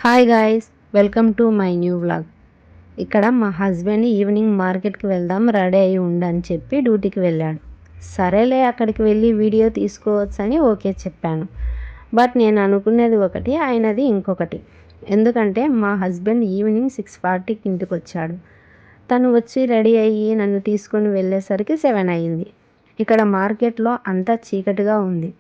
Hi guys, welcome to my new vlog. ఇక్కడ మా husband evening మార్కెట్కి వెళ్దాం రెడీ అయ్యి ఉండని చెప్పి డ్యూటీకి వెళ్ళాడు. సరేలే అక్కడికి వెళ్ళి వీడియో తీసుకోవచ్చని ఓకే చెప్పాను. బట్ నేను అనుకునేది ఒకటి, ఆయనది ఇంకొకటి. ఎందుకంటే మా హస్బెండ్ ఈవినింగ్ 6:40కి ఇంటికి వచ్చాడు. తను వచ్చి రెడీ అయ్యి నన్ను తీసుకొని వెళ్ళేసరికి 7 అయ్యింది. ఇక్కడ మార్కెట్లో అంతా చీకటిగా ఉంది.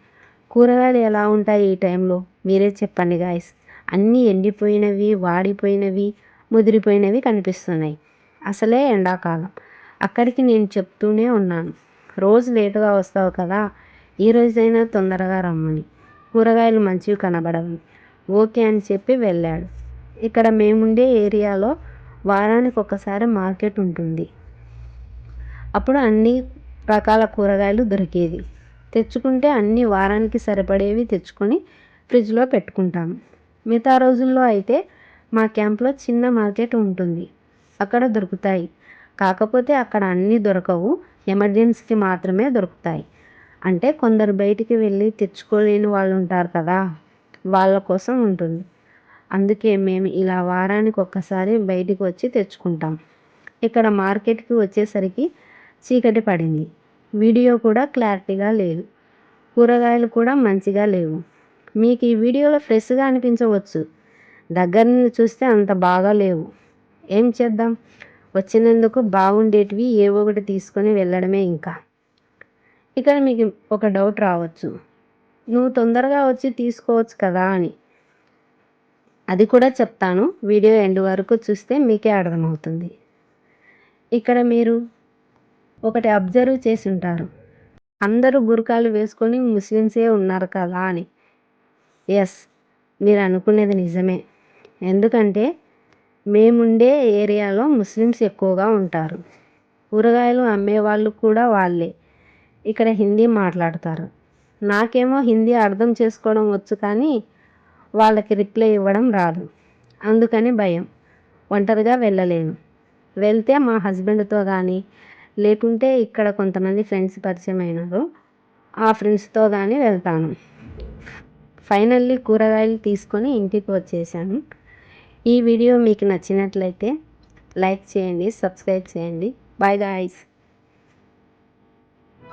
కూరగాయలు ఎలా ఉంటాయి ఈ టైంలో మీరే చెప్పండి గాయస్. అన్నీ ఎండిపోయినవి, వాడిపోయినవి, ముదిరిపోయినవి కనిపిస్తున్నాయి. అసలే ఎండాకాలం. అక్కడికి నేను చెప్తూనే ఉన్నాను, రోజు లేటుగా వస్తావు కదా, ఈ రోజైనా తొందరగా రమ్మని. కూరగాయలు మంచివి కనబడవు. ఓకే అని చెప్పి వెళ్ళాడు. ఇక్కడ మేముండే ఏరియాలో వారానికి ఒకసారి మార్కెట్ ఉంటుంది. అప్పుడు అన్ని రకాల కూరగాయలు దొరికేది. తెచ్చుకుంటే అన్ని వారానికి సరిపడేవి తెచ్చుకొని ఫ్రిడ్జ్లో పెట్టుకుంటాము. మిగతా రోజుల్లో అయితే మా క్యాంప్లో చిన్న మార్కెట్ ఉంటుంది, అక్కడ దొరుకుతాయి. కాకపోతే అక్కడ అన్నీ దొరకవు, ఎమర్జెన్సీకి మాత్రమే దొరుకుతాయి. అంటే కొందరు బయటికి వెళ్ళి తెచ్చుకోలేని వాళ్ళు ఉంటారు కదా, వాళ్ళ కోసం ఉంటుంది. అందుకే మేము ఇలా వారానికి ఒక్కసారి బయటికి వచ్చి తెచ్చుకుంటాం. ఇక్కడ మార్కెట్కి వచ్చేసరికి చీకటి పడింది. వీడియో కూడా క్లారిటీగా లేదు, కూరగాయలు కూడా మంచిగా లేవు. మీకు ఈ వీడియోలో ఫ్రెష్గా అనిపించవచ్చు, దగ్గర నుండి చూస్తే అంత బాగా లేవు. ఏం చేద్దాం, వచ్చినందుకు బాగుండేటివి ఏవో ఒకటి తీసుకొని వెళ్ళడమే. ఇంకా ఇక్కడ మీకు ఒక డౌట్ రావచ్చు, నువ్వు తొందరగా వచ్చి తీసుకోవచ్చు కదా అని. అది కూడా చెప్తాను, వీడియో ఎండ్ వరకు చూస్తే మీకే అర్థమవుతుంది. ఇక్కడ మీరు ఒకటి అబ్జర్వ్ చేసి ఉంటారు, అందరూ బుర్కాలు వేసుకొని ముస్లిమ్సే ఉన్నారు కదా అని. ఎస్, మీరు అనుకునేది నిజమే. ఎందుకంటే మేముండే ఏరియాలో ముస్లిమ్స్ ఎక్కువగా ఉంటారు. కూరగాయలు అమ్మేవాళ్ళు కూడా వాళ్ళే. ఇక్కడ హిందీ మాట్లాడతారు. నాకేమో హిందీ అర్థం చేసుకోవడం వచ్చు, కానీ వాళ్ళకి రిప్లై ఇవ్వడం రాదు. అందుకని భయం, ఒంటరిగా వెళ్ళలేను. వెళ్తే మా హస్బెండ్తో కానీ, లేకుంటే ఇక్కడ కొంతమంది ఫ్రెండ్స్ పరిచయం అయినారు, ఆ ఫ్రెండ్స్తో కానీ వెళ్తాను. ఫైనల్లీ కూరగాయలు తీసుకొని ఇంటికి వచ్చేసాను. ఈ వీడియో మీకు నచ్చినట్లయితే లైక్ చేయండి, సబ్స్క్రైబ్ చేయండి. Bye guys.